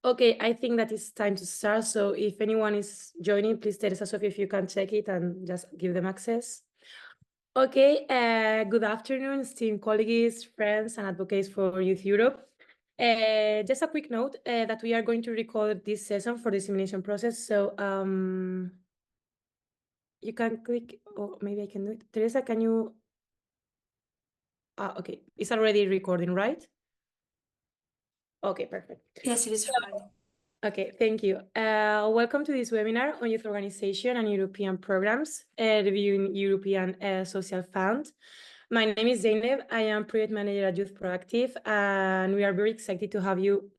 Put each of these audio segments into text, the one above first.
Okay, I think that it's time to start. So if anyone is joining, please tell us if you can check it and just give them access. Okay, good afternoon, esteemed colleagues, friends, and advocates for Youth Europe. Just a quick note that we are going to record this session for the simulation process. So you can click, or maybe I can do it. Teresa, can you? Okay, it's already recording, right? Okay, perfect. Yes, it is recording. Okay, thank you. Welcome to this webinar on youth organization and European programs, reviewing European Social Fund. My name is Zeynep. I am project manager at Youth Proactive, and we are very excited to have you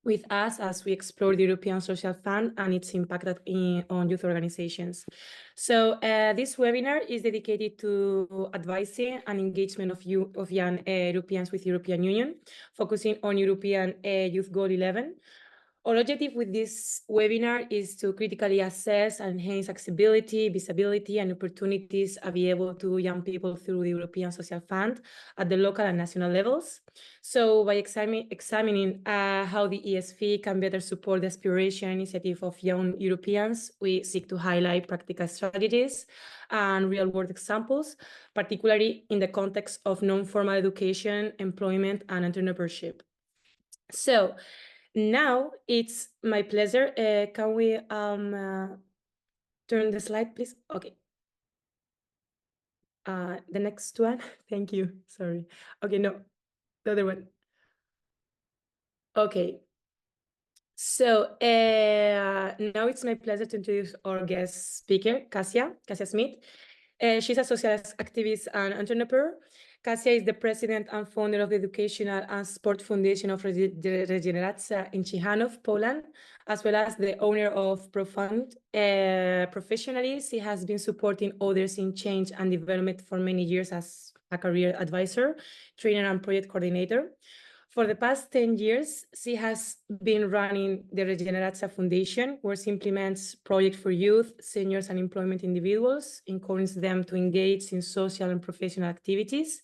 with us as we explore the European Social Fund and its impact on youth organizations. So this webinar is dedicated to advising and engagement of young Europeans with European Union, focusing on European Youth Goal 11. Our objective with this webinar is to critically assess and enhance accessibility, visibility, and opportunities available to young people through the European Social Fund at the local and national levels. So by examining how the ESF can better support the aspiration initiative of young Europeans, we seek to highlight practical strategies and real-world examples, particularly in the context of non-formal education, employment, and entrepreneurship. So now it's my pleasure. Can we turn the slide, please? Okay. The next one. Thank you. Sorry. Okay, no, the other one. Okay. So now it's my pleasure to introduce our guest speaker, Kasia Smith. She's a social activist and entrepreneur. Kasia is the president and founder of the Educational and Sport Foundation of Regeneracja in Ciechanów, Poland, as well as the owner of Profound. Professionally, she has been supporting others in change and development for many years as a career advisor, trainer, and project coordinator. For the past 10 years, she has been running the Regeneracja Foundation, where she implements projects for youth, seniors, and employment individuals, encourages them to engage in social and professional activities.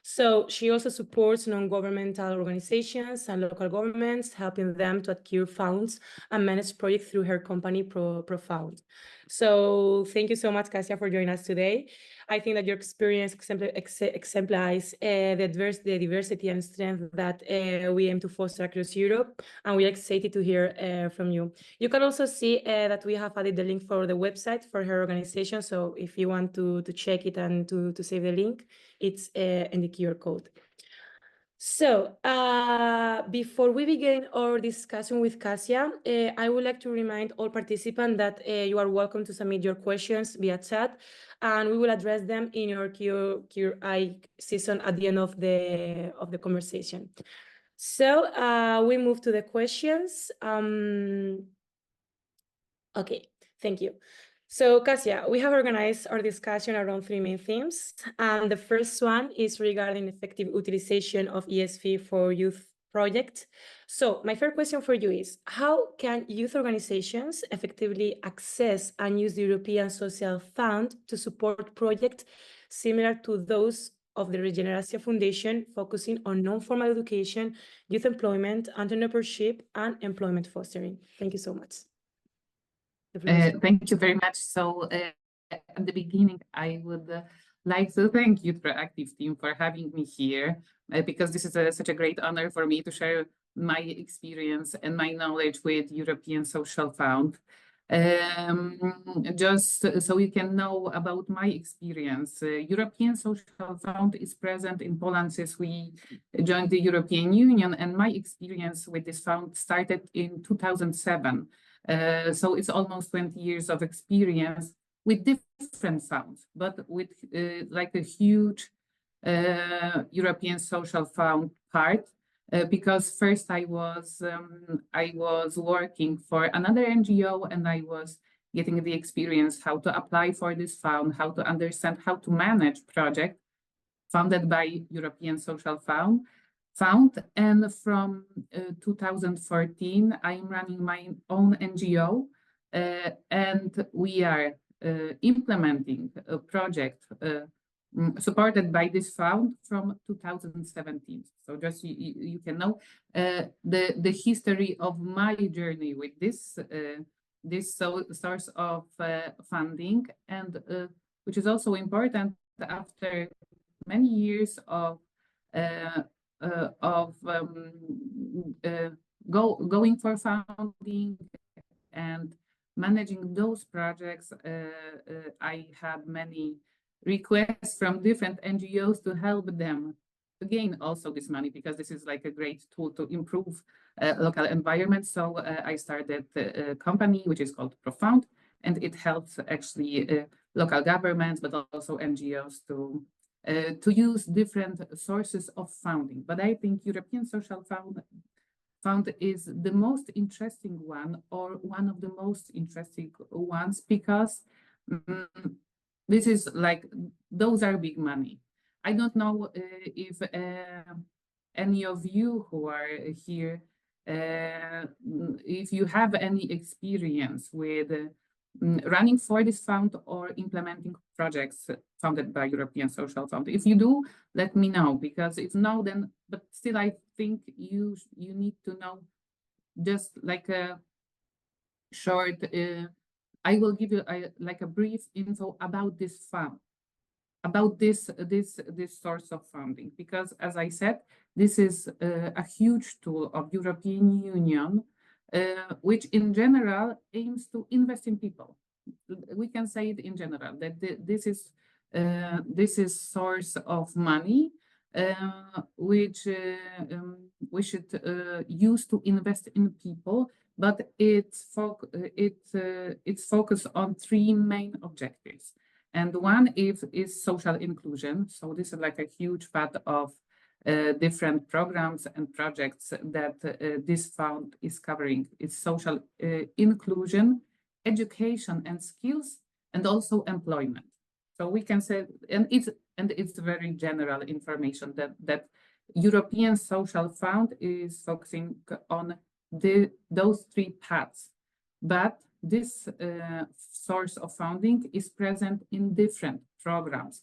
So she also supports non-governmental organizations and local governments, helping them to acquire funds and manage projects through her company, Profound. So thank you so much, Kasia, for joining us today. I think that your experience exemplifies the diversity and strength that we aim to foster across Europe, and we're excited to hear from you. You can also see that we have added the link for the website for her organization, so if you want to check it and to save the link, it's in the QR code. So before we begin our discussion with Kasia, I would like to remind all participants that you are welcome to submit your questions via chat, and we will address them in our Q&A session at the end of the conversation. So we move to the questions. Okay, thank you. So, Kasia, we have organized our discussion around three main themes. And the first one is regarding effective utilization of ESF for youth projects. So my first question for you is, how can youth organizations effectively access and use the European Social Fund to support projects similar to those of the Regeneracja Foundation, focusing on non-formal education, youth employment, entrepreneurship, and employment fostering? Thank you so much. Thank you very much. So at the beginning, I would like to thank Youth Proactive team for having me here, because this is such a great honor for me to share my experience and my knowledge with European Social Fund. Just so you can know about my experience, European Social Fund is present in Poland since we joined the European Union, and my experience with this fund started in 2007. So it's almost 20 years of experience with different funds, but with like a huge European Social Fund part, because first I was working for another NGO, and I was getting the experience how to apply for this fund, how to understand how to manage project funded by European Social Fund. And from 2014, I'm running my own NGO, and we are implementing a project supported by this fund from 2017. So just you can know the history of my journey with this source of funding, and which is also important after many years of going for funding and managing those projects. I had many requests from different NGOs to help them to gain also this money, because this is like a great tool to improve local environments. So I started a company which is called Profound, and it helps actually local governments, but also NGOs to use different sources of funding. But I think European Social Fund is the most interesting one, or one of the most interesting ones, because this is like, those are big money. I don't know if any of you who are here, if you have any experience with running for this fund or implementing projects funded by European Social Fund. If you do, let me know, because if no, then, but still I think you need to know just like a short, I will give you like a brief info about this fund, about this source of funding, because as I said, this is a huge tool of European Union, which in general aims to invest in people. We can say it in general that this is source of money which we should use to invest in people, but it's focused on three main objectives. And one is social inclusion. So this is like a huge part of different programs and projects that this fund is covering. It's social inclusion, education and skills, and also employment. So we can say, and it's very general information that European Social Fund is focusing on those three paths. But this source of funding is present in different programs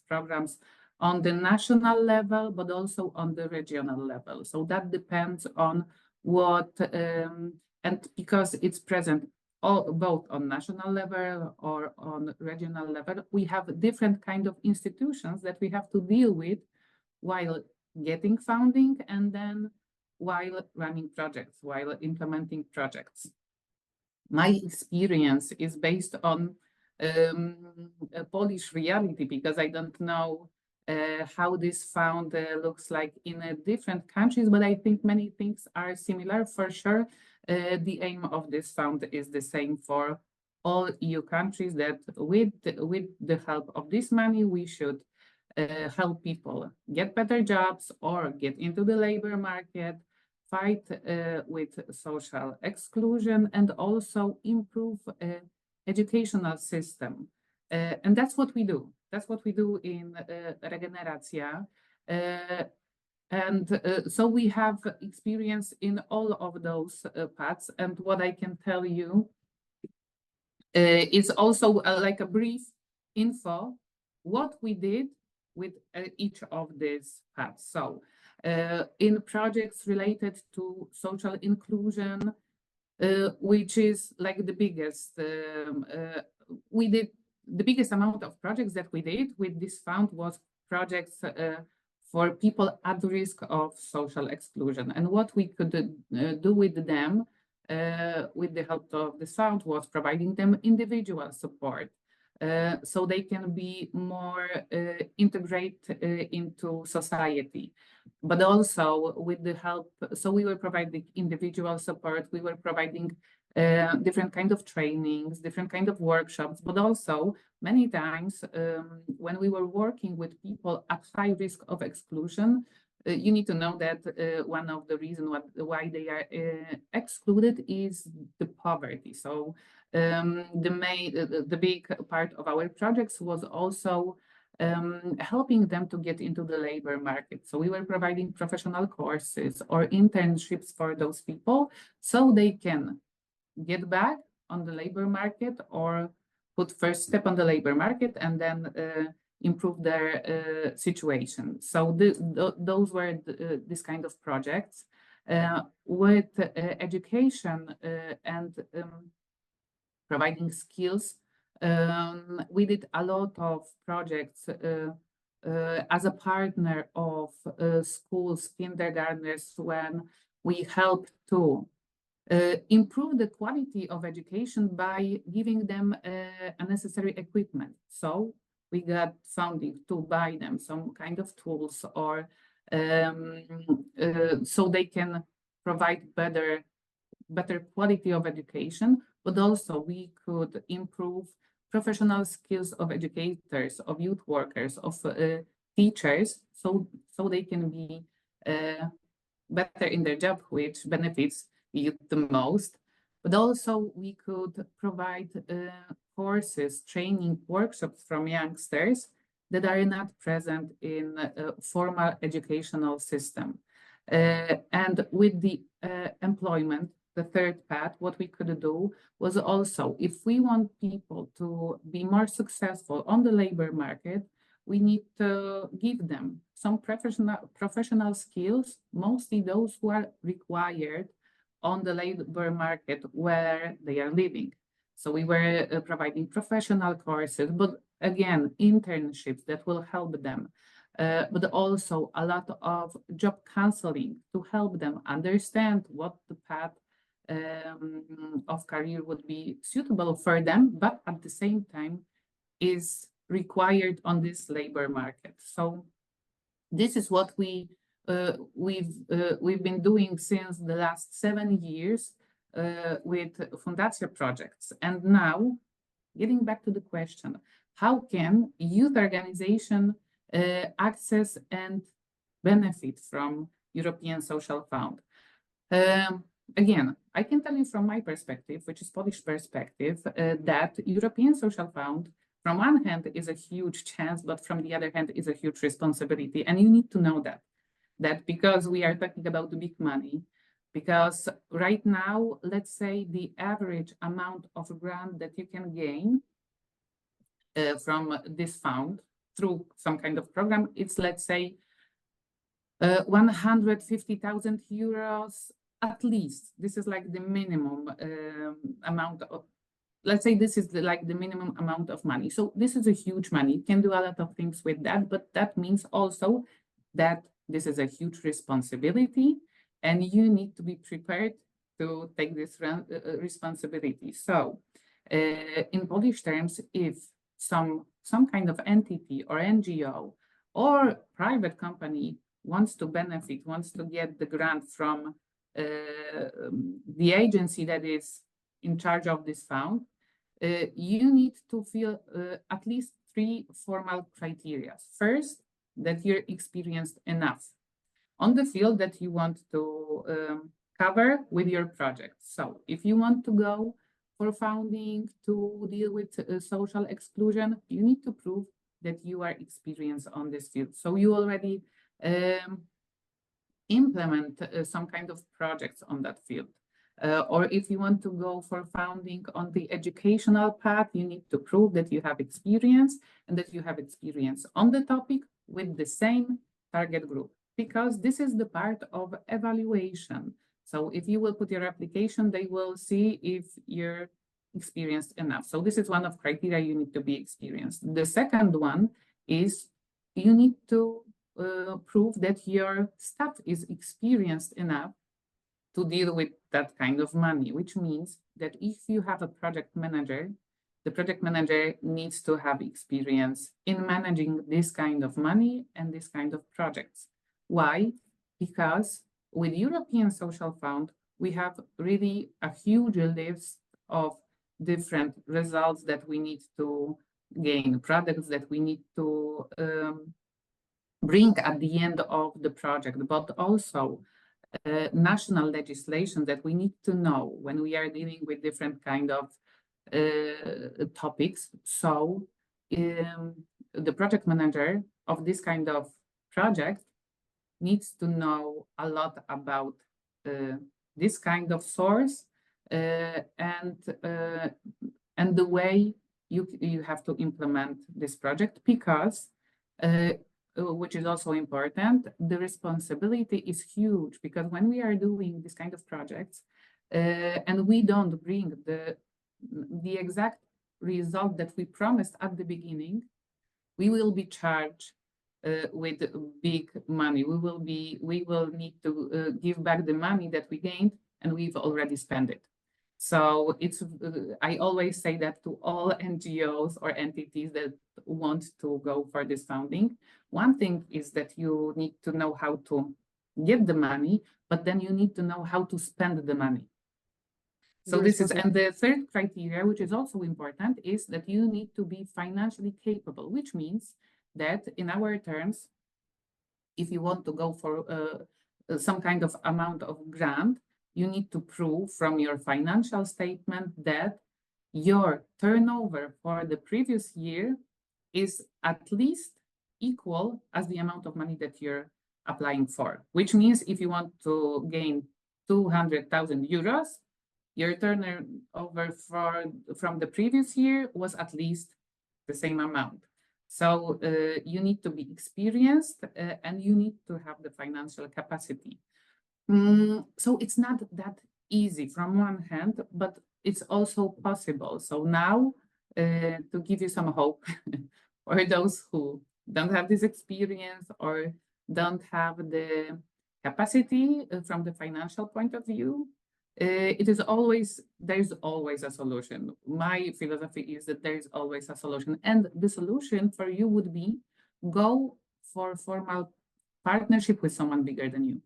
on the national level, but also on the regional level. So that depends on what, and because it's present both on national level or on regional level, we have different kind of institutions that we have to deal with while getting funding, and then while running projects, while implementing projects. My experience is based on a Polish reality, because I don't know how this fund looks like in different countries, but I think many things are similar for sure. The aim of this fund is the same for all EU countries, that with the help of this money, we should help people get better jobs or get into the labor market, fight with social exclusion, and also improve educational system. And that's what we do. That's what we do in Regeneracja. So we have experience in all of those paths. And what I can tell you is also like a brief info, what we did with each of these paths. So in projects related to social inclusion, which is like the biggest, we did the biggest amount of projects that we did with this fund was projects for people at risk of social exclusion. And what we could do with them, with the help of the fund, was providing them individual support, so they can be more integrated into society. But also with the help, so we were providing individual support, we were providing different kind of trainings, different kind of workshops, but also many times when we were working with people at high risk of exclusion, you need to know that one of the reasons why they are excluded is the poverty. So the big part of our projects was also helping them to get into the labor market. So we were providing professional courses or internships for those people, so they can get back on the labor market or put first step on the labor market, and then improve their situation. So those were this kind of projects. With education and providing skills, we did a lot of projects as a partner of schools, kindergartners, when we helped to improve the quality of education by giving them a necessary equipment. So we got funding to buy them some kind of tools, or so they can provide better quality of education, but also we could improve professional skills of educators, of youth workers, of teachers, so they can be better in their job, which benefits youth the most. But also we could provide courses, training, workshops from youngsters that are not present in a formal educational system. And with the employment, the third path, what we could do was also, if we want people to be more successful on the labor market, we need to give them some professional skills, mostly those who are required on the labor market where they are living. So we were providing professional courses, but again, internships that will help them. But also a lot of job counseling to help them understand what the path of career would be suitable for them, but at the same time is required on this labor market. So this is what we've been doing since the last 7 years with Fundacja projects. And now, getting back to the question, how can youth organization access and benefit from European Social Fund? Again, I can tell you from my perspective, which is Polish perspective, that European Social Fund, from one hand, is a huge chance, but from the other hand, is a huge responsibility. And you need to know that because we are talking about the big money, because right now, let's say the average amount of grant that you can gain from this fund through some kind of program, it's, let's say, 150,000 euros at least. This is like the minimum amount of, let's say this is like the minimum amount of money. So this is a huge money. You can do a lot of things with that, but that means also that this is a huge responsibility and you need to be prepared to take this responsibility. So in Polish terms, if some kind of entity or NGO or private company wants to benefit, wants to get the grant from the agency that is in charge of this fund, you need to fill at least 3 formal criteria. First, that you're experienced enough on the field that you want to cover with your project. So if you want to go for funding to deal with social exclusion, you need to prove that you are experienced on this field. So you already implement some kind of projects on that field. Or if you want to go for funding on the educational path, you need to prove that you have experience and that you have experience on the topic with the same target group, because this is the part of evaluation. So if you will put your application, they will see if you're experienced enough. So this is one of criteria, you need to be experienced. The second one is you need to prove that your staff is experienced enough to deal with that kind of money, which means that if you have a project manager, the project manager needs to have experience in managing this kind of money and this kind of projects. Why? Because with European Social Fund, we have really a huge list of different results that we need to gain, products that we need to bring at the end of the project, but also national legislation that we need to know when we are dealing with different kind of topics. So the project manager of this kind of project needs to know a lot about this kind of source and the way you have to implement this project, because which is also important. The responsibility is huge, because when we are doing this kind of projects and we don't bring the exact result that we promised at the beginning, we will be charged with big money. We will need to give back the money that we gained, and we've already spent it. So it's I always say that to all NGOs or entities that want to go for this funding. One thing is that you need to know how to get the money, but then you need to know how to spend the money. So this is, and the third criteria, which is also important, is that you need to be financially capable, which means that in our terms, if you want to go for some kind of amount of grant, you need to prove from your financial statement that your turnover for the previous year is at least equal as the amount of money that you're applying for, which means if you want to gain 200,000 euros, your turnover from the previous year was at least the same amount. So you need to be experienced and you need to have the financial capacity. So it's not that easy from one hand, but it's also possible. So now to give you some hope for those who don't have this experience or don't have the capacity from the financial point of view, there's always a solution. My philosophy is that there is always a solution, and the solution for you would be go for formal partnership with someone bigger than you.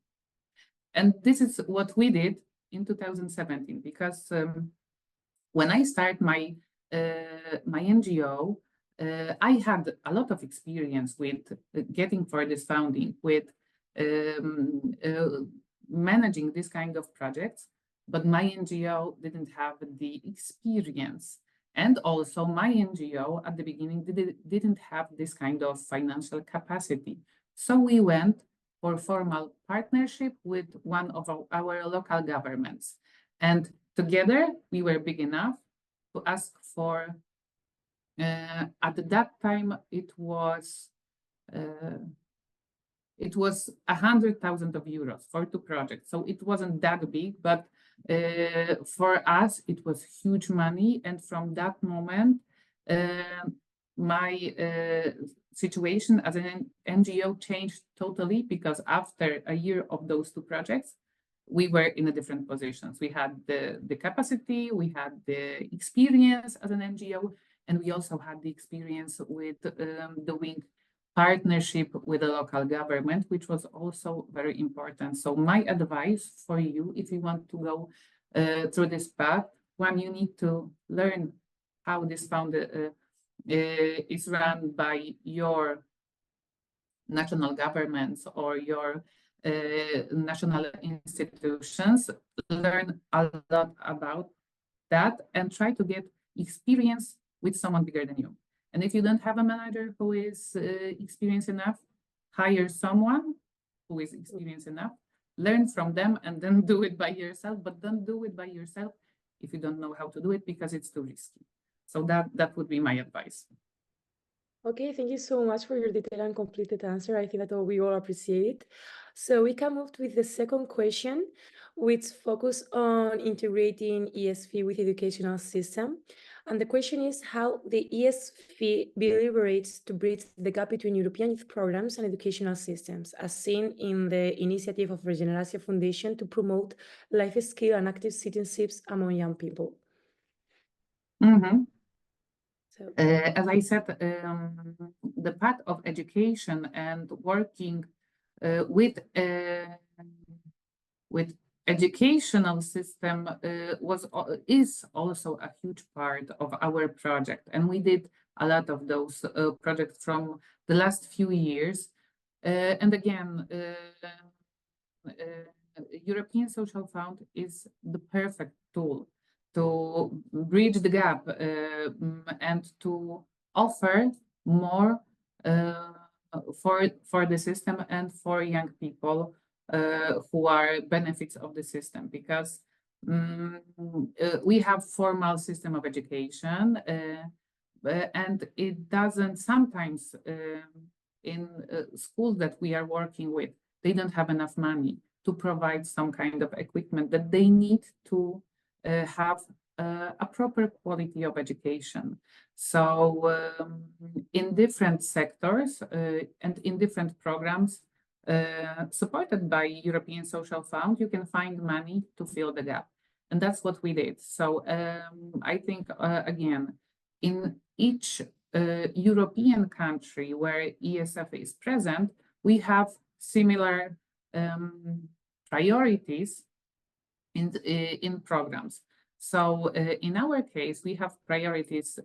And this is what we did in 2017, because when I started my NGO, I had a lot of experience with getting for this funding, with managing this kind of projects, but my NGO didn't have the experience. And also my NGO at the beginning didn't have this kind of financial capacity. So we went for formal partnership with one of our local governments. And together we were big enough to ask for, at that time, it was 100,000 euros for 2 projects. So it wasn't that big, but for us, it was huge money. And from that moment, my situation as an NGO changed totally, because after a year of those 2 projects, we were in a different positions. We had the capacity, we had the experience as an NGO, and we also had the experience with doing partnership with the local government, which was also very important. So my advice for you, if you want to go through this path, one, you need to learn how this fund is run by your national governments or your national institutions. Learn a lot about that and try to get experience with someone bigger than you. And if you don't have a manager who is experienced enough, hire someone who is experienced enough, learn from them, and then do it by yourself. But don't do it by yourself if you don't know how to do it, because it's too risky. So that would be my advice. Okay, thank you so much for your detailed and completed answer. I think that we all appreciate it. So we can move with the second question, which focus on integrating ESF with educational system. And the question is how the ESF deliberates to bridge the gap between European youth programs and educational systems, as seen in the initiative of Regeneración Foundation to promote life skill and active citizenships among young people. Mm-hmm. So, as I said, the path of education and working with educational system is also a huge part of our project, and we did a lot of those projects from the last few years. And again, European Social Fund is the perfect tool to bridge the gap and to offer more for the system and for young people who are benefits of the system, because we have formal system of education and it doesn't sometimes in schools that we are working with, they don't have enough money to provide some kind of equipment that they need to have a proper quality of education. So in different sectors and in different programs supported by European Social Fund, you can find money to fill the gap. And that's what we did. So I think, again, in each European country where ESF is present, we have similar priorities in programs. So in our case, we have priorities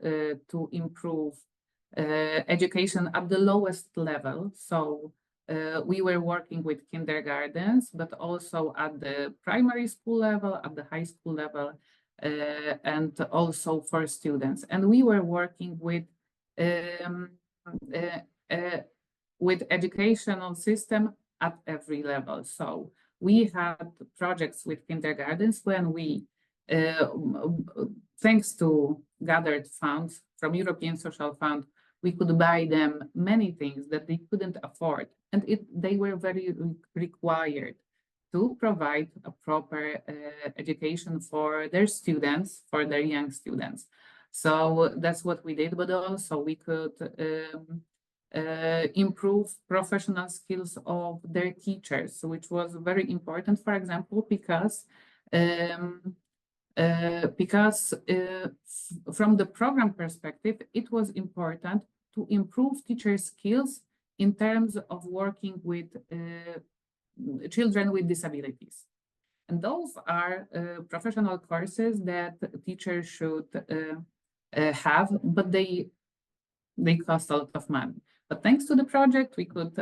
to improve education at the lowest level. So we were working with kindergartens, but also at the primary school level, at the high school level, and also for students. And we were working with educational system at every level. So we had projects with kindergartens when we, thanks to gathered funds from European Social Fund, we could buy them many things that they couldn't afford. And they were very required to provide a proper education for their students, for their young students. So that's what we did, but also we could improve professional skills of their teachers, which was very important, for example, because from the program perspective, it was important to improve teacher skills in terms of working with children with disabilities. And those are professional courses that teachers should have, but they cost a lot of money. But thanks to the project, we could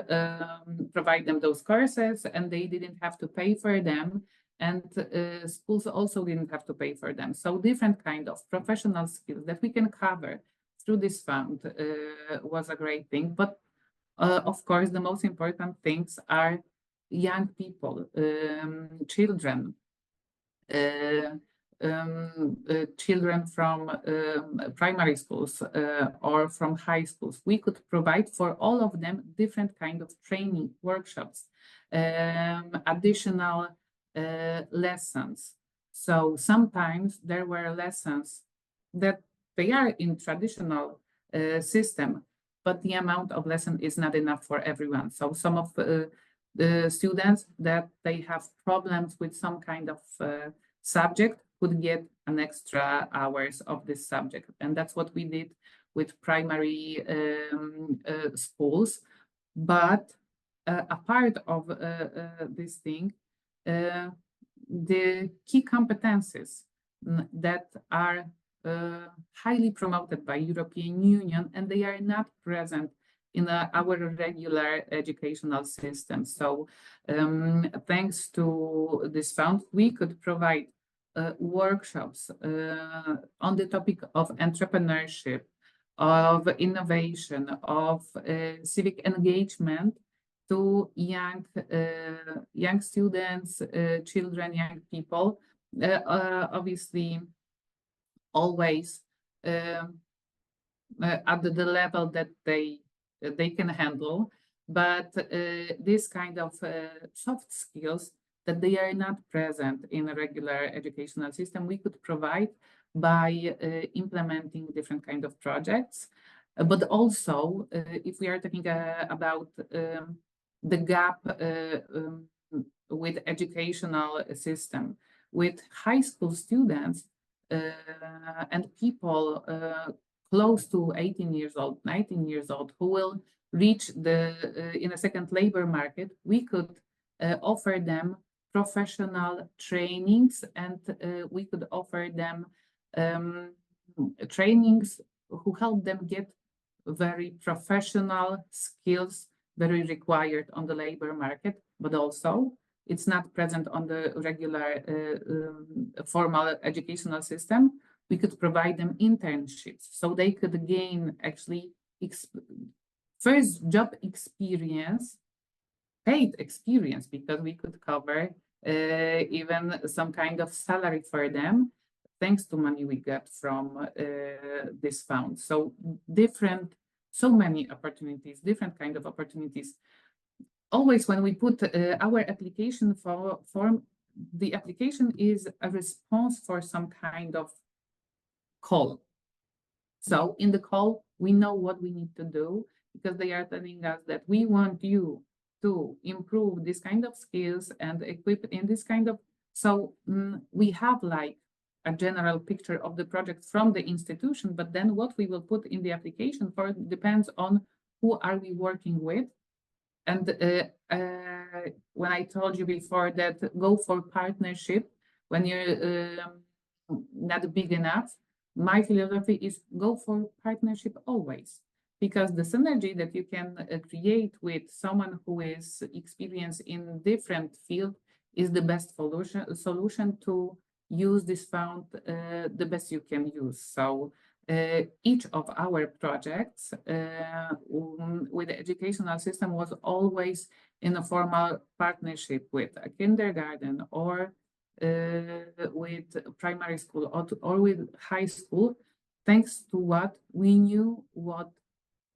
provide them those courses and they didn't have to pay for them. And schools also didn't have to pay for them. So different kind of professional skills that we can cover through this fund was a great thing. But of course, the most important things are young people, children, children from primary schools or from high schools. We could provide for all of them different kind of training workshops, additional lessons. So sometimes there were lessons that they are in traditional system, but the amount of lesson is not enough for everyone. So some of the students that they have problems with some kind of subject could get an extra hours of this subject. And that's what we did with primary schools. But a part of this thing, the key competencies that are highly promoted by European Union, and they are not present in our regular educational system. So thanks to this fund, we could provide workshops on the topic of entrepreneurship, of innovation, of civic engagement to young students, children, young people, obviously always at the level that they can handle, but this kind of soft skills that they are not present in a regular educational system, we could provide by implementing different kind of projects. But also, if we are talking about the gap with educational system, with high school students and people close to 18 years old, 19 years old, who will reach in a second labor market, we could offer them professional trainings, and we could offer them trainings who help them get very professional skills, very required on the labor market, but also it's not present on the regular formal educational system. We could provide them internships so they could gain actually first job experience, paid experience, because we could cover even some kind of salary for them thanks to money we got from this fund. So different so many opportunities, different kind of opportunities. Always when we put our application form, the application is a response for some kind of call. So in the call, we know what we need to do because they are telling us that we want you to improve this kind of skills and equip in this kind of, so we have like a general picture of the project from the institution, but then what we will put in the application for depends on who are we working with. And when I told you before that go for partnership, when you're not big enough, my philosophy is go for partnership always, because the synergy that you can create with someone who is experienced in different field is the best solution to use this fund the best you can use. So each of our projects with the educational system was always in a formal partnership with a kindergarten or with primary school or with high school, thanks to what we knew what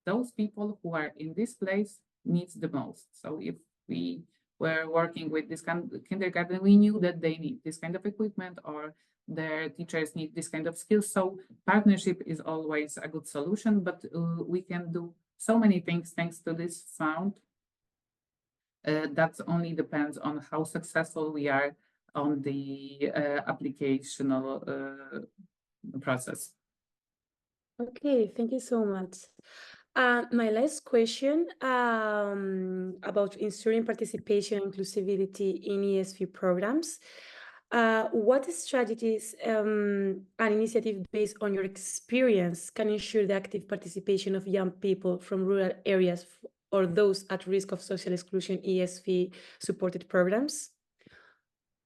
those people who are in this place needs the most. So if we were working with this kind of kindergarten, we knew that they need this kind of equipment or their teachers need this kind of skills. So partnership is always a good solution, but we can do so many things thanks to this fund. That only depends on how successful we are on the applicational process. Okay, thank you so much. My last question about ensuring participation and inclusivity in ESV programs. What strategies and initiatives based on your experience can ensure the active participation of young people from rural areas or those at risk of social exclusion ESV supported programs?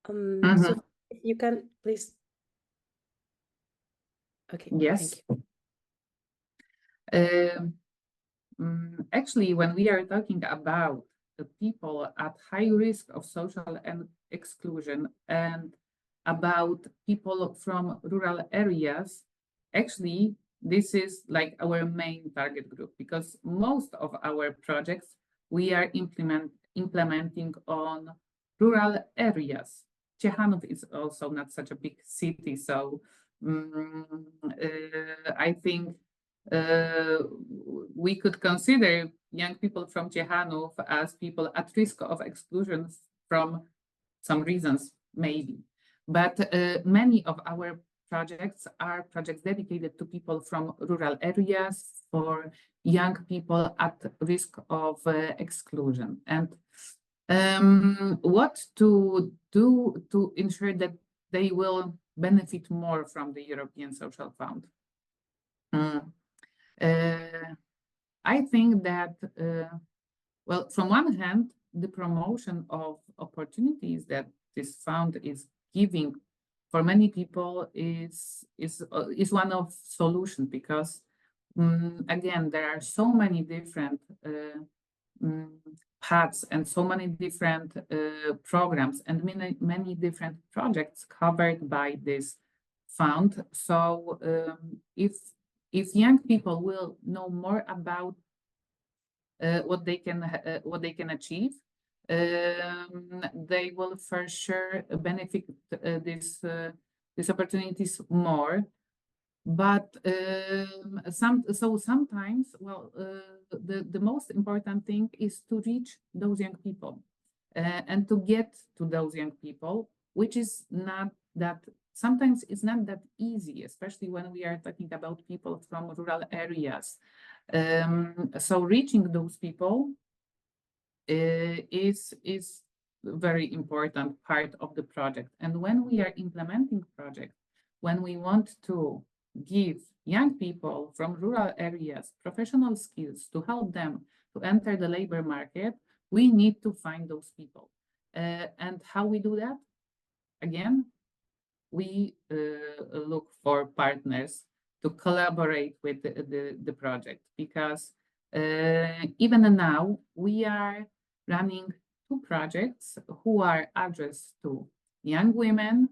So if you can please. Okay. Yes. Actually, when we are talking about the people at high risk of social exclusion and about people from rural areas, actually, this is like our main target group, because most of our projects we are implementing on rural areas. Ciechanów is also not such a big city, so I think we could consider young people from Ciechanów as people at risk of exclusion from some reasons, maybe. But many of our projects are projects dedicated to people from rural areas, for young people at risk of exclusion. And what to do to ensure that they will benefit more from the European Social Fund? I think that, well, from one hand, the promotion of opportunities that this fund is giving for many people is one of solution, because again, there are so many different paths and so many different programs and many different projects covered by this fund. So if young people will know more about what they can achieve, they will for sure benefit these opportunities more. But sometimes, well, the most important thing is to reach those young people and to get to those young people, which is not that, sometimes it's not that easy, especially when we are talking about people from rural areas. So reaching those people is very important part of the project. And when we are implementing projects, when we want to give young people from rural areas professional skills to help them to enter the labor market, we need to find those people. And how we do that? Again, we look for partners to collaborate with the project, because even now we are running 2 projects who are addressed to young women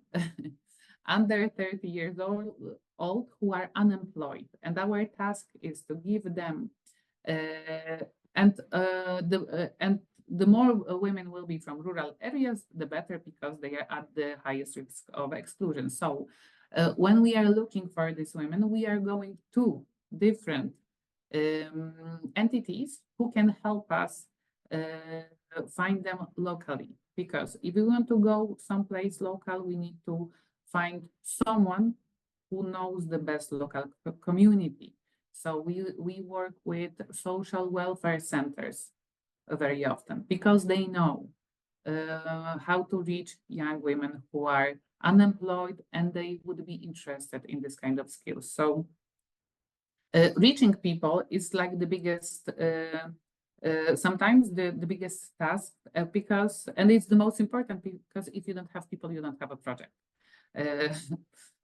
under 30 years old who are unemployed. And our task is to give them And the more women will be from rural areas, the better, because they are at the highest risk of exclusion. So when we are looking for these women, we are going to different entities who can help us find them locally. Because if we want to go someplace local, we need to find someone who knows the best local community. So we work with social welfare centers very often, because they know how to reach young women who are unemployed and they would be interested in this kind of skills. So reaching people is like the biggest, sometimes the biggest task, because, and it's the most important, because if you don't have people, you don't have a project.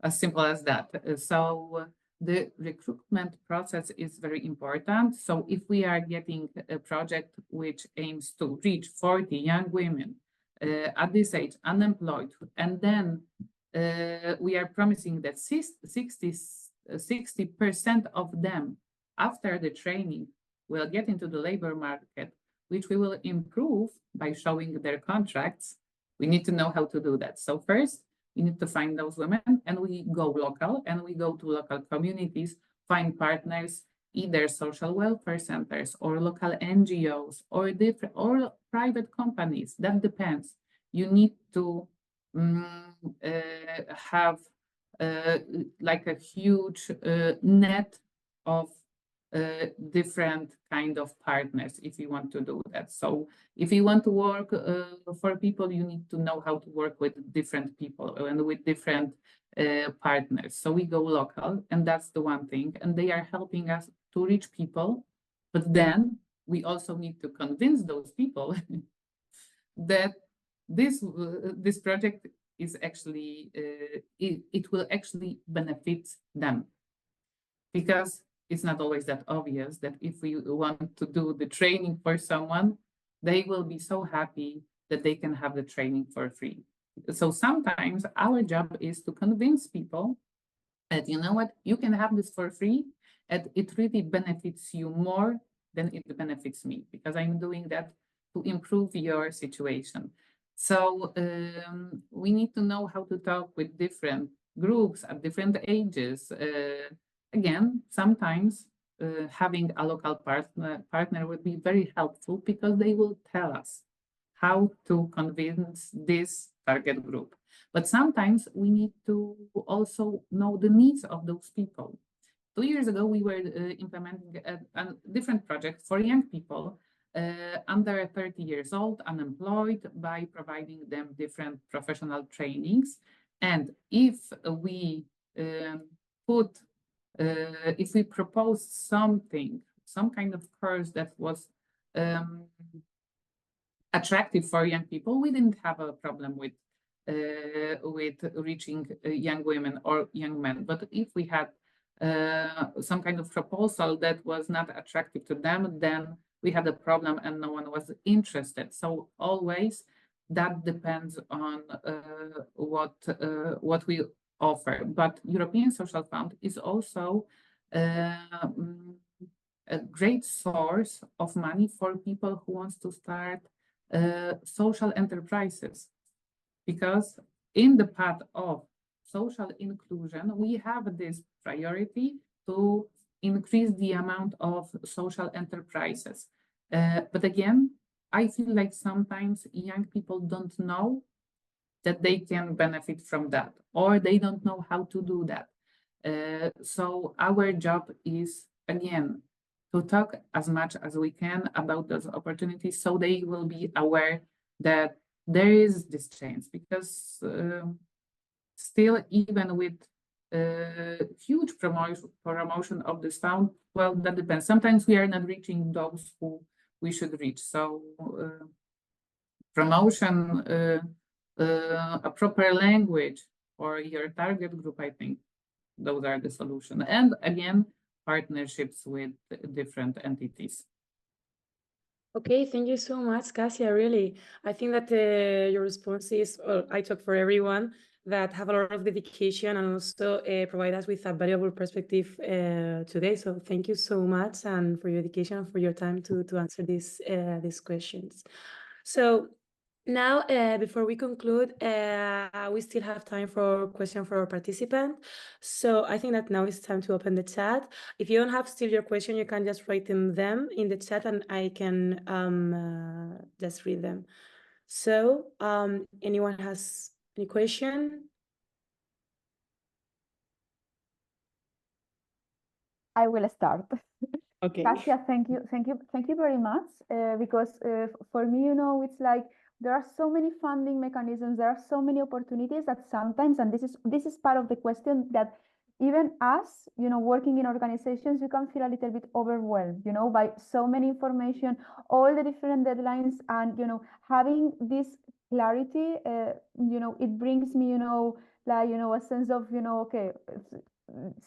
As simple as that. So the recruitment process is very important. So if we are getting a project which aims to reach 40 young women at this age, unemployed, and then we are promising that 60% of them after the training will get into the labor market, which we will improve by showing their contracts. We need to know how to do that. So first, we need to find those women, and we go local, and we go to local communities, find partners, either social welfare centers or local NGOs or different or private companies. That depends. You need to have like a huge net of different kind of partners if you want to do that. So if you want to work for people, you need to know how to work with different people and with different partners. So we go local, and that's the one thing, and they are helping us to reach people. But then we also need to convince those people that this project is actually it will actually benefit them, because it's not always that obvious that if we want to do the training for someone, they will be so happy that they can have the training for free. So sometimes our job is to convince people that, you know what, you can have this for free, and it really benefits you more than it benefits me, because I'm doing that to improve your situation. So we need to know how to talk with different groups at different ages. Again, sometimes having a local partner would be very helpful, because they will tell us how to convince this target group. But sometimes we need to also know the needs of those people. 2 years ago, we were implementing a different project for young people under 30 years old, unemployed, by providing them different professional trainings. And if we if we proposed something, some kind of course that was attractive for young people, we didn't have a problem with reaching young women or young men. But if we had some kind of proposal that was not attractive to them, then we had a problem and no one was interested. So always that depends on what we offer. But European Social Fund is also a great source of money for people who wants to start social enterprises, because in the path of social inclusion, we have this priority to increase the amount of social enterprises. But again, I feel like sometimes young people don't know that they can benefit from that, or they don't know how to do that. So our job is, again, to talk as much as we can about those opportunities, so they will be aware that there is this chance. Because still, even with huge promotion of this fund, well, that depends. Sometimes we are not reaching those who we should reach. So promotion, a proper language for your target group, I think those are the solution. And again, partnerships with different entities. Okay, thank you so much, Kasia. Really, I think that your response is, well, I talk for everyone, that have a lot of dedication and also provide us with a valuable perspective today. So thank you so much and for your dedication and for your time to answer these questions. So now, before we conclude, we still have time for question for our participant. So I think that now it's time to open the chat. If you don't have still your question, you can just write them in the chat and I can just read them. So anyone has any question? I will start. Okay. Kasia, thank you very much. Because for me, it's like there are so many funding mechanisms, there are so many opportunities that sometimes, and this is part of the question, that even us, working in organizations, you can feel a little bit overwhelmed, by so many information, all the different deadlines, and having this clarity, it brings me, like a sense of, okay,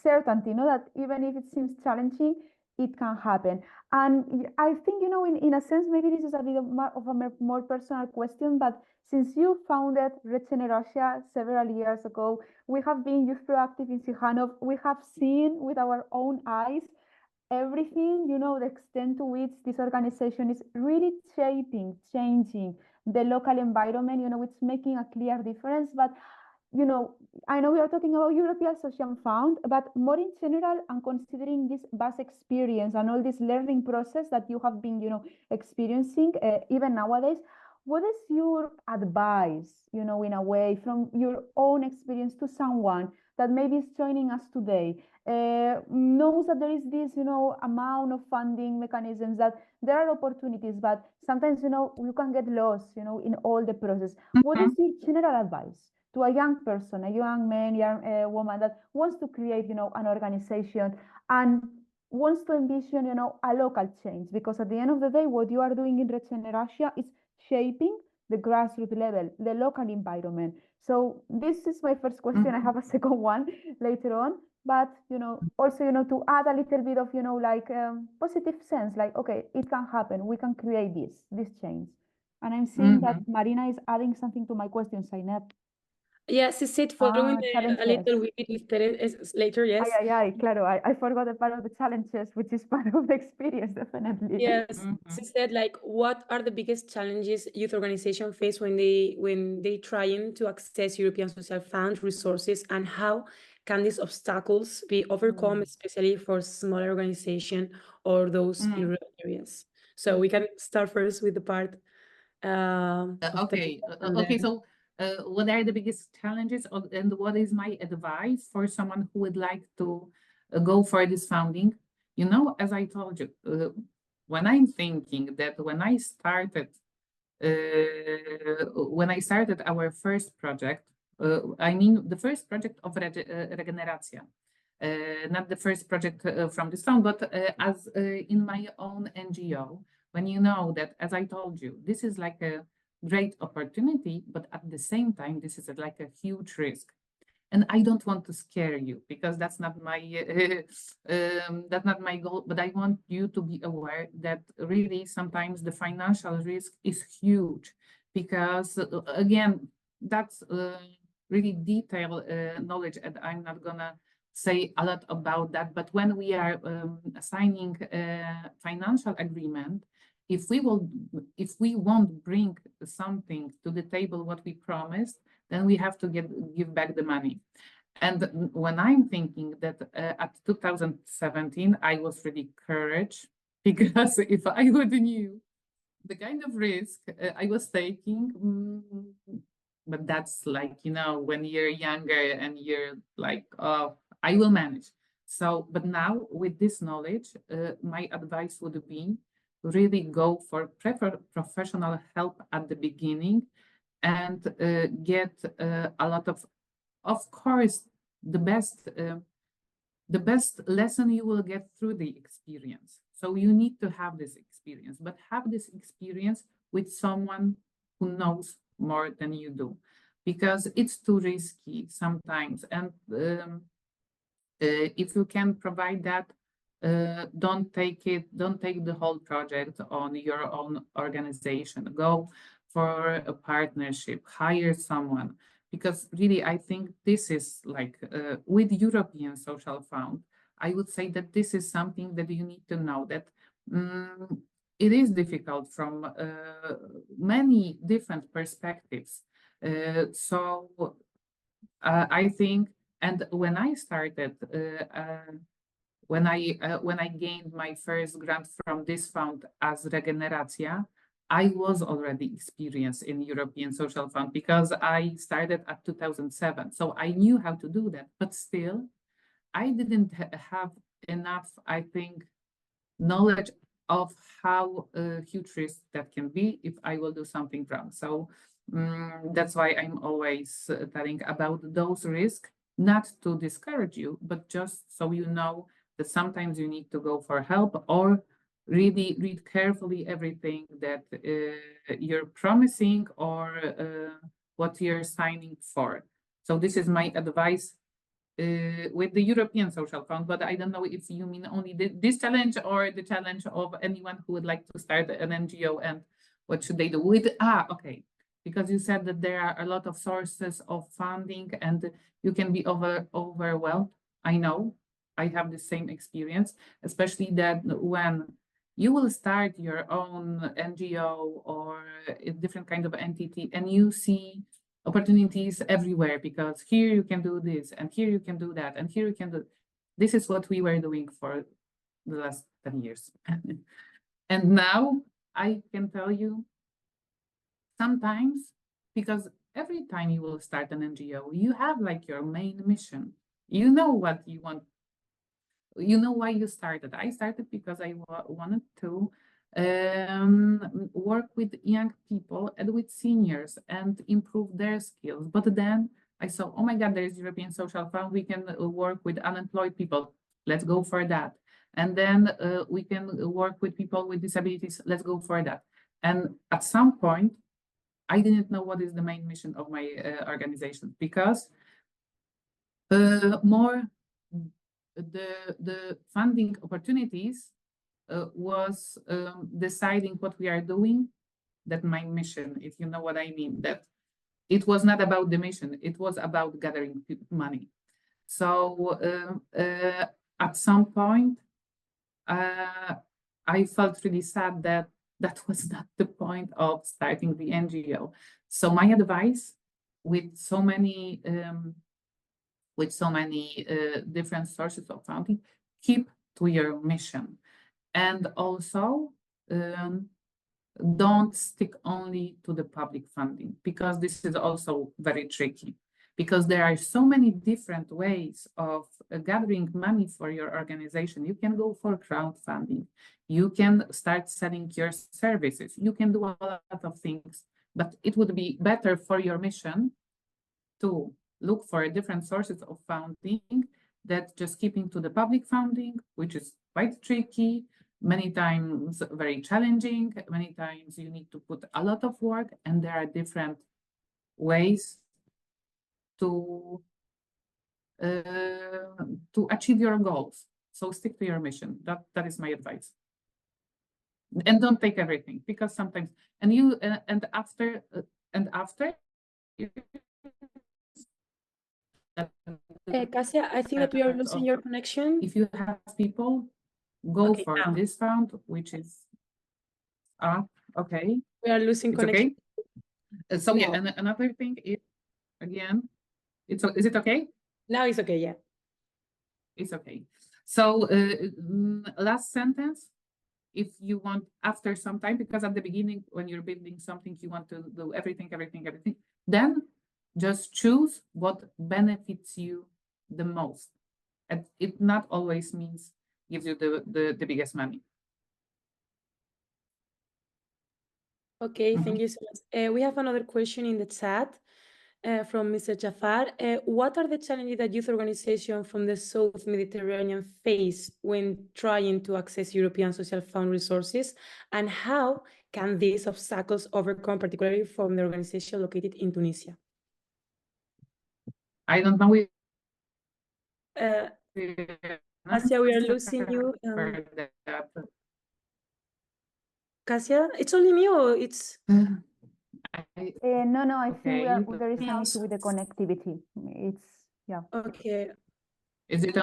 certainty, that even if it seems challenging, it can happen. And I think, in a sense, maybe this is a bit of a more personal question, but since you founded Regeneration several years ago, we have been youth proactive in Sihanow. We have seen with our own eyes everything, the extent to which this organization is really changing the local environment, it's making a clear difference. But I know we are talking about European Social Fund, but more in general, and considering this vast experience and all this learning process that you have been, experiencing even nowadays, what is your advice, in a way, from your own experience to someone that maybe is joining us today, knows that there is this, amount of funding mechanisms, that there are opportunities, but sometimes, you can get lost, in all the process. What is your general advice to a young person, a young man, young woman that wants to create, an organization and wants to envision, a local change? Because at the end of the day, what you are doing in Regeneration is shaping the grassroots level, the local environment. So this is my first question. I have a second one later on, but also to add a little bit of like positive sense, like, okay, it can happen. We can create this change. And I'm seeing that Marina is adding something to my question, Zainab. Yes, she said following a little bit later, yes. Claro, I forgot a part of the challenges, which is part of the experience, definitely. Yes, she said, like, what are the biggest challenges youth organizations face when they trying to access European Social Fund resources, and how can these obstacles be overcome, especially for smaller organizations or those in rural areas? So we can start first with the part. Okay. So what are the biggest challenges, and what is my advice for someone who would like to go for this funding? As I told you, when I'm thinking that when I started our first project, I mean the first project of Regeneracja, not the first project from this fund, but as in my own NGO, when you know that, as I told you, this is like a great opportunity, but at the same time, this is like a huge risk. And I don't want to scare you, because that's not my goal. But I want you to be aware that really sometimes the financial risk is huge, because again, that's really detailed knowledge, and I'm not gonna say a lot about that. But when we are signing a financial agreement, if we won't bring something to the table what we promised, then we have to give back the money. And when I'm thinking that at 2017, I was really courage, because if I would knew the kind of risk I was taking, but that's like, when you're younger and you're like, oh, I will manage. So, but now with this knowledge, my advice would be really go for professional help at the beginning, and get a lot of course, the best lesson you will get through the experience. So you need to have this experience, but have this experience with someone who knows more than you do, because it's too risky sometimes. And if you can provide that, don't take the whole project on your own organization. Go for a partnership, hire someone, because really I think this is like with European Social Fund, I would say that this is something that you need to know, that it is difficult from many different perspectives. So I think, and when I started, when I gained my first grant from this fund as Regeneracja, I was already experienced in European Social Fund because I started at 2007. So I knew how to do that, but still, I didn't have enough, I think, knowledge of how huge risk that can be if I will do something wrong. So that's why I'm always telling about those risks, not to discourage you, but just so you know that sometimes you need to go for help or really read carefully everything that you're promising or what you're signing for. So this is my advice with the European Social Fund, but I don't know if you mean only this challenge or the challenge of anyone who would like to start an NGO and what should they do with, okay. Because you said that there are a lot of sources of funding and you can be overwhelmed. I know, I have the same experience, especially that when you will start your own NGO or a different kind of entity and you see opportunities everywhere, because here you can do this and here you can do that and here you can do. This is what we were doing for the last 10 years. And now I can tell you sometimes, because every time you will start an NGO, you have like your main mission. You know what you want. You know why you started. I started because I wanted to work with young people and with seniors and improve their skills. But then I saw, oh my God, there's European Social Fund. We can work with unemployed people. Let's go for that. And then we can work with people with disabilities. Let's go for that. And at some point, I didn't know what is the main mission of my organization, because more the funding opportunities was deciding what we are doing, that my mission, if you know what I mean, that it was not about the mission, it was about gathering money. So at some point, I felt really sad that that was not the point of starting the NGO. So my advice with so many different sources of funding, keep to your mission. And also, don't stick only to the public funding, because this is also very tricky, because there are so many different ways of gathering money for your organization. You can go for crowdfunding, you can start selling your services, you can do a lot of things, but it would be better for your mission to look for different sources of funding that just keeping to the public funding, which is quite tricky, many times very challenging, many times you need to put a lot of work, and there are different ways to achieve your goals. So stick to your mission. That is my advice. And don't take everything, because sometimes, and after. Kasia, I think that we are losing your connection. If you have people, go Okay, for now. this fund, which is okay. We are losing It's connection. okay. So yeah, No. and another thing is, again, is it okay? Now it's okay, yeah. It's okay. So last sentence, if you want, after some time, because at the beginning, when you're building something, you want to do everything, then just choose what benefits you the most. And it not always means gives you the biggest money. Okay, thank you so much. We have another question in the chat from Mr. Jafar. What are the challenges that youth organizations from the South Mediterranean face when trying to access European Social Fund resources? And how can these obstacles overcome, particularly from the organization located in Tunisia? I don't know if Kasia, we are losing you. Kasia, it's only me or it's... No, I think Okay. there is an Yes. issue with the connectivity. Yeah. Okay, Is it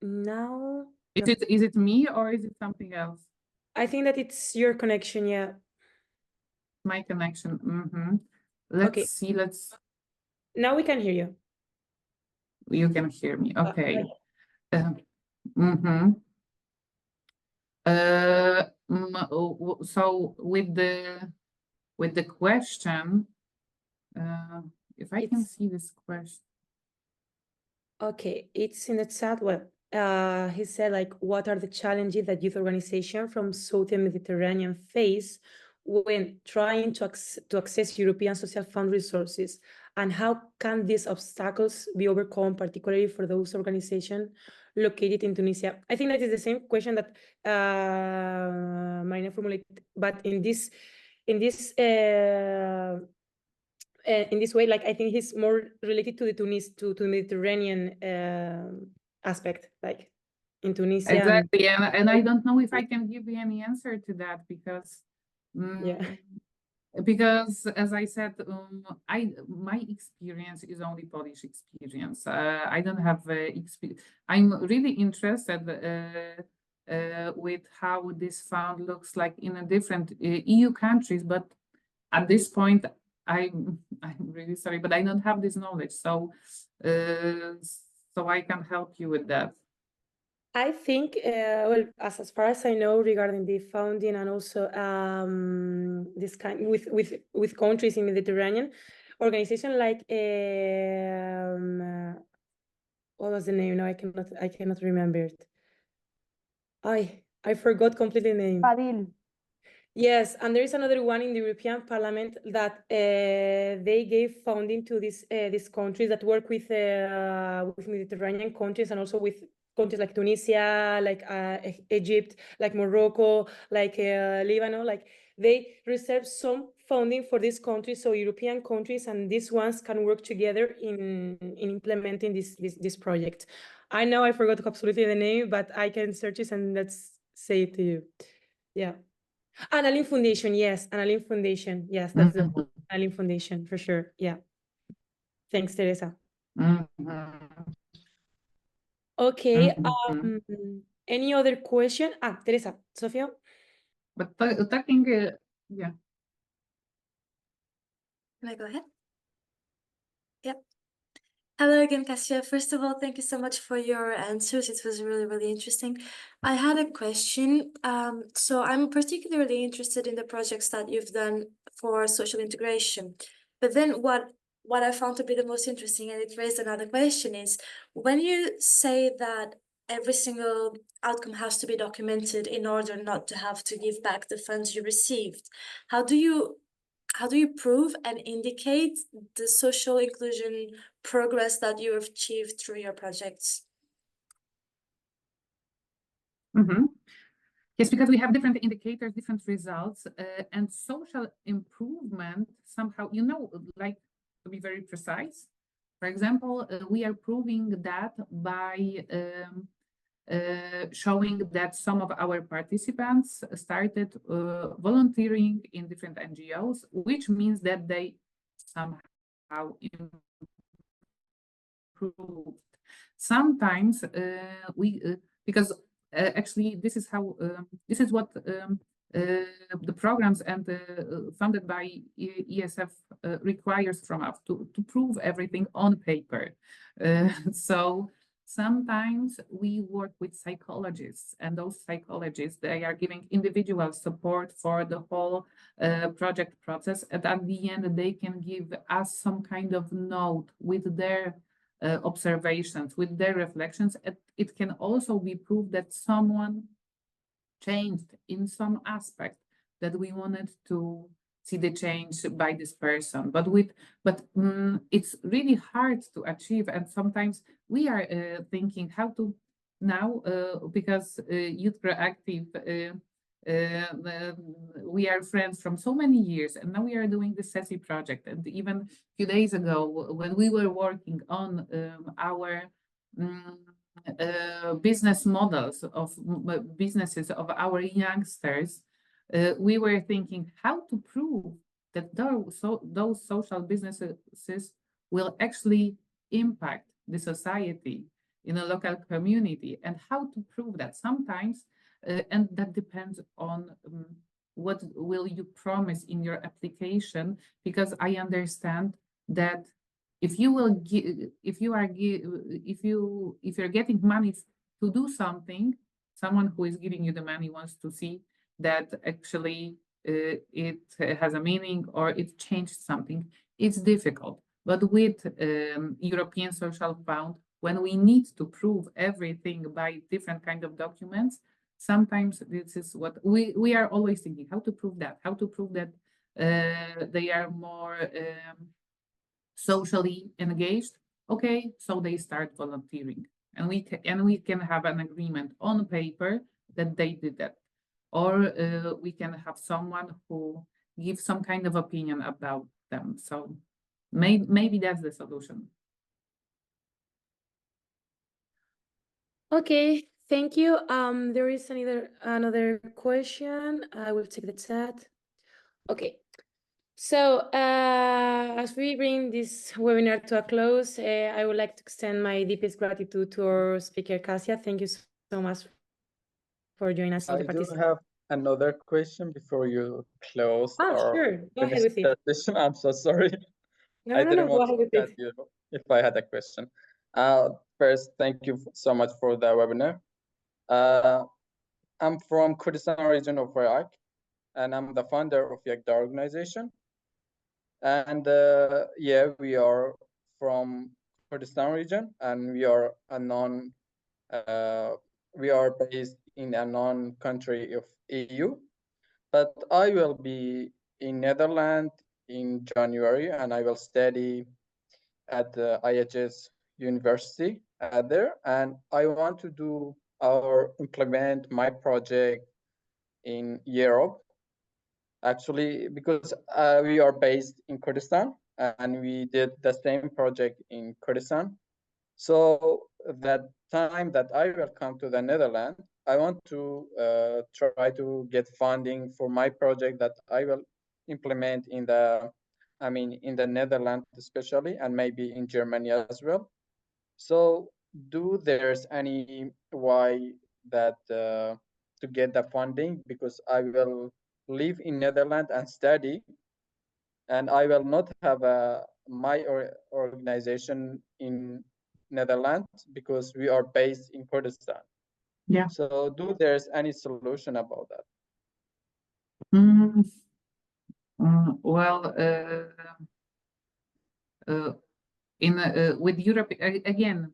now is it me or is it something else? I think that it's your connection. Yeah. My connection. Let's Okay, see. now we can hear you. You can hear me. Okay. Right. Mm-hmm. So with the question, if I can It's see this question. okay. It's in the chat. Well, he said like, what are the challenges that youth organization from Southern Mediterranean face when trying to access European Social Fund resources, and how can these obstacles be overcome, particularly for those organizations located in Tunisia? I think that is the same question that Marina formulated, but in this in this way, like I think he's more related to the Mediterranean aspect, like in Tunisia. Exactly, and I don't know if I can give you any answer to that because Yeah. because as I said, my experience is only Polish experience. I don't have experience. I'm really interested with how this fund looks like in a different EU countries, but at this point, I'm really sorry, but I don't have this knowledge, so I can help you with that. I think, well, as far as I know, regarding the founding and also this kind with countries in Mediterranean, organization like what was the name? No, I cannot remember it. I forgot completely the name. Padil. Yes, and there is another one in the European Parliament that they gave funding to these countries that work with Mediterranean countries and also with countries like Tunisia, like Egypt, like Morocco, like Lebanon. Like they reserve some funding for these countries, so European countries and these ones can work together in implementing this project. I know I forgot absolutely the name, but I can search it and let's say it to you. Yeah. Analin Foundation, yes. Analin Foundation, yes. That's the one. Analin Foundation, for sure. Yeah. Thanks, Teresa. Okay. Any other question? Teresa, Sofia? But talking, yeah. Can I go ahead? Yep. Hello again, Kasia. First of all, thank you so much for your answers. It was really, really interesting. I had a question. So I'm particularly interested in the projects that you've done for social integration. But then what I found to be the most interesting, and it raised another question, is when you say that every single outcome has to be documented in order not to have to give back the funds you received, how do you prove and indicate the social inclusion progress that you have achieved through your projects? Yes, because we have different indicators, different results, and social improvement somehow, like to be very precise. For example, we are proving that by showing that some of our participants started volunteering in different NGOs, which means that they somehow improved. Sometimes because actually this is how this is what the programs and funded by ESF requires from us to prove everything on paper. So sometimes we work with psychologists, and those psychologists, they are giving individual support for the whole project process, and at the end they can give us some kind of note with their observations, with their reflections. It can also be proved that someone changed in some aspect that we wanted to see the change by this person. But it's really hard to achieve, and sometimes we are thinking how to now because Youth Proactive we are friends from so many years, and now we are doing the SESI project. And even a few days ago, when we were working on our business models of businesses of our youngsters, we were thinking how to prove that those social businesses will actually impact the society in a local community, and how to prove that sometimes, and that depends on what will you promise in your application, because I understand that if you will give, if you're getting money to do something, someone who is giving you the money wants to see that actually it has a meaning or it changed something. It's difficult. But with European Social Fund, when we need to prove everything by different kind of documents, sometimes this is what we are always thinking, how to prove that, they are more socially engaged. Okay, so they start volunteering, and we can have an agreement on paper that they did that, or we can have someone who gives some kind of opinion about them. So maybe that's the solution. Okay, thank you. There is another question. I will take the chat. Okay. So as we bring this webinar to a close, I would like to extend my deepest gratitude to our speaker, Kasia. Thank you so much for joining us. I do have another question before you close sure. Go ahead finish with the it. session. I'm so sorry. I No, didn't go want ahead to with cut it. you if I had a question. First, thank you so much for the webinar. I'm from Kurdistan region of Iraq, and I'm the founder of YouthGoal organization. And yeah, we are from Kurdistan region, and we are based in a non-country of EU. But I will be in Netherlands in January, and I will study at the IHS University there, and I want to do or implement my project in Europe. Actually, because we are based in Kurdistan, and we did the same project in Kurdistan. So that time that I will come to the Netherlands, I want to try to get funding for my project that I will implement in the Netherlands especially, and maybe in Germany as well. So do there's any way that to get the funding, because I will live in Netherlands and study, and I will not have my organization in Netherlands because we are based in Kurdistan. Yeah. So do there's any solution about that? Well, with Europe again,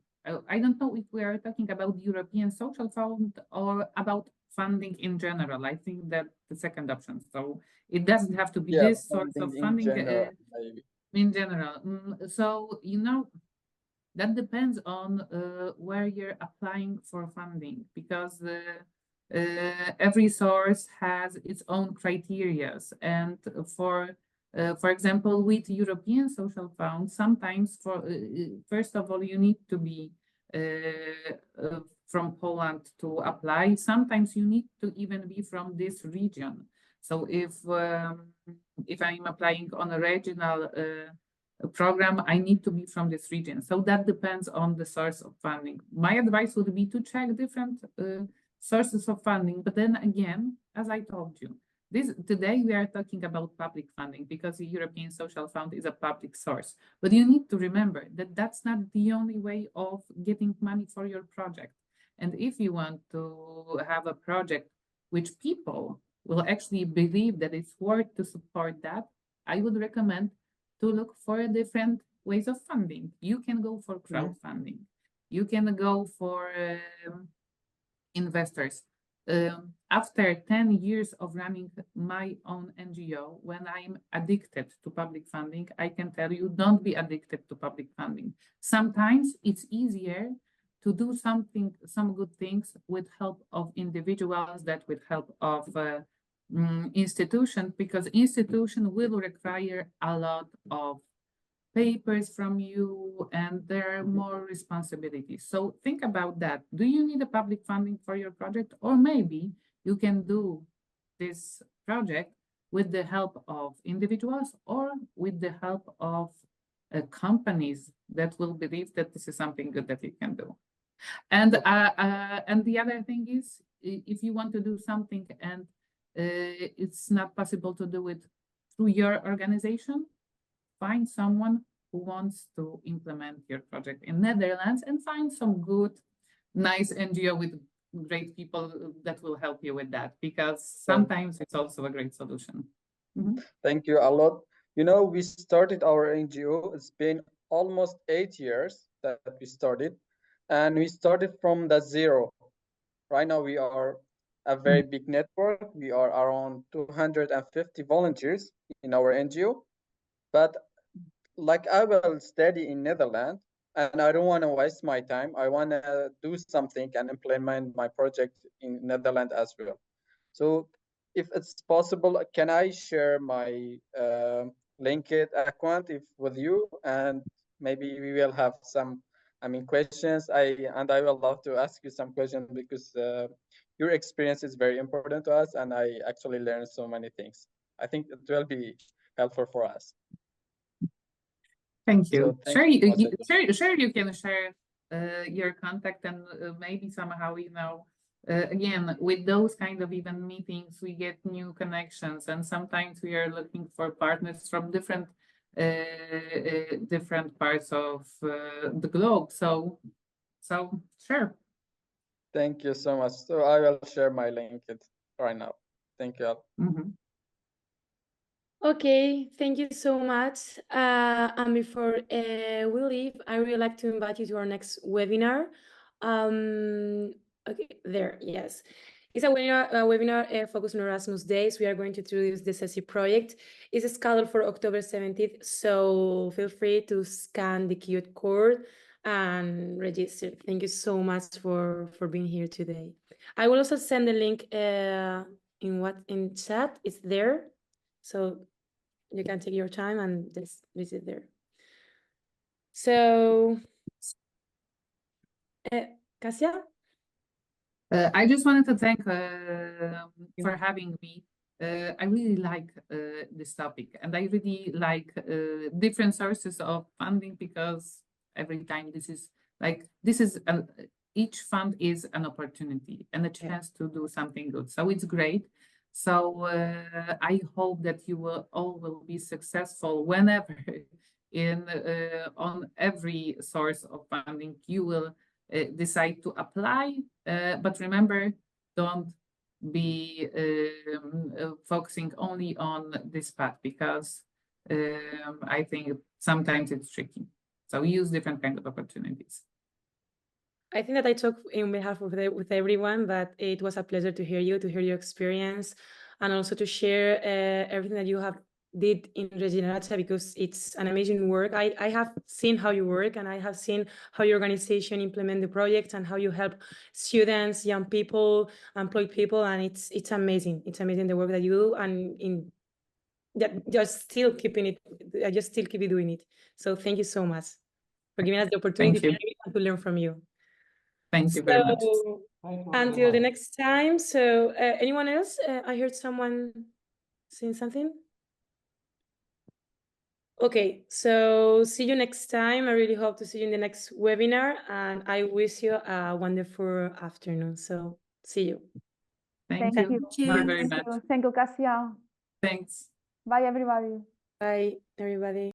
I don't know if we are talking about European Social Fund or about funding in general. I think that the second option. So it doesn't have to be this sort of funding in general. So that depends on where you're applying for funding, because every source has its own criteria. And for example, with European Social Fund, sometimes first of all, you need to be from Poland to apply. Sometimes you need to even be from this region. So if I'm applying on a regional program, I need to be from this region. So that depends on the source of funding. My advice would be to check different sources of funding. But then again, as I told you, today we are talking about public funding because the European Social Fund is a public source. But you need to remember that that's not the only way of getting money for your project. And if you want to have a project which people will actually believe that it's worth to support that, I would recommend to look for different ways of funding. You can go for crowdfunding. You can go for investors. After 10 years of running my own NGO, when I'm addicted to public funding, I can tell you, don't be addicted to public funding. Sometimes it's easier to do some good things with help of individuals than with help of institution, because institution will require a lot of papers from you and there are more responsibilities. So think about that. Do you need a public funding for your project? Or maybe you can do this project with the help of individuals or with the help of companies that will believe that this is something good that you can do. And the other thing is, if you want to do something and it's not possible to do it through your organization, find someone who wants to implement your project in Netherlands and find some good, nice NGO with great people that will help you with that, because sometimes it's also a great solution. Mm-hmm. Thank you a lot. You know, we started our NGO. It's been almost 8 years that we started, and we started from the zero. Right now, we are a very big network. We are around 250 volunteers in our NGO. But like, I will study in Netherlands, and I don't want to waste my time. I want to do something and implement my project in Netherlands as well. So if it's possible, can I share my LinkedIn account with you, and maybe we will have some, questions. I will love to ask you some questions, because your experience is very important to us, and I actually learned so many things. I think it will be helpful for us. Thank you. So sure, you can share your contact, and maybe somehow, again, with those kind of event meetings, we get new connections, and sometimes we are looking for partners from different parts of the globe. So sure. Thank you so much. So I will share my LinkedIn right now. Thank you all. Mm-hmm. Okay, thank you so much. And before we leave, I really like to invite you to our next webinar. Okay, there, yes. It's a webinar focused on Erasmus Days. We are going to introduce the CESI project. It's scheduled for October 17th, so feel free to scan the QR code and register. Thank you so much for being here today. I will also send the link in chat. It's there, so you can take your time and just visit there. So, Kasia? I just wanted to thank for having me. I really like this topic, and I really like different sources of funding, because every time each fund is an opportunity and a chance to do something good. So it's great. So I hope that you will be successful whenever on every source of funding you will decide to apply. But remember, don't be focusing only on this path, because I think sometimes it's tricky. So use different kind of opportunities. I think that I talk in behalf of with everyone, but it was a pleasure to hear you, to hear your experience, and also to share everything that you have did in Regenerata, because it's an amazing work. I have seen how you work, and I have seen how your organization implement the projects and how you help students, young people, employed people, and it's amazing. It's amazing the work that you do, and just still keep doing it. So thank you so much for giving us the opportunity to learn from you. Thank you very much. Until the next time. So anyone else? I heard someone saying something. Okay, so see you next time. I really hope to see you in the next webinar, and I wish you a wonderful afternoon. So see you. Thank you. Thank you. Thank you very much. Thank you, Kasia. Thanks. Bye, everybody. Bye, everybody.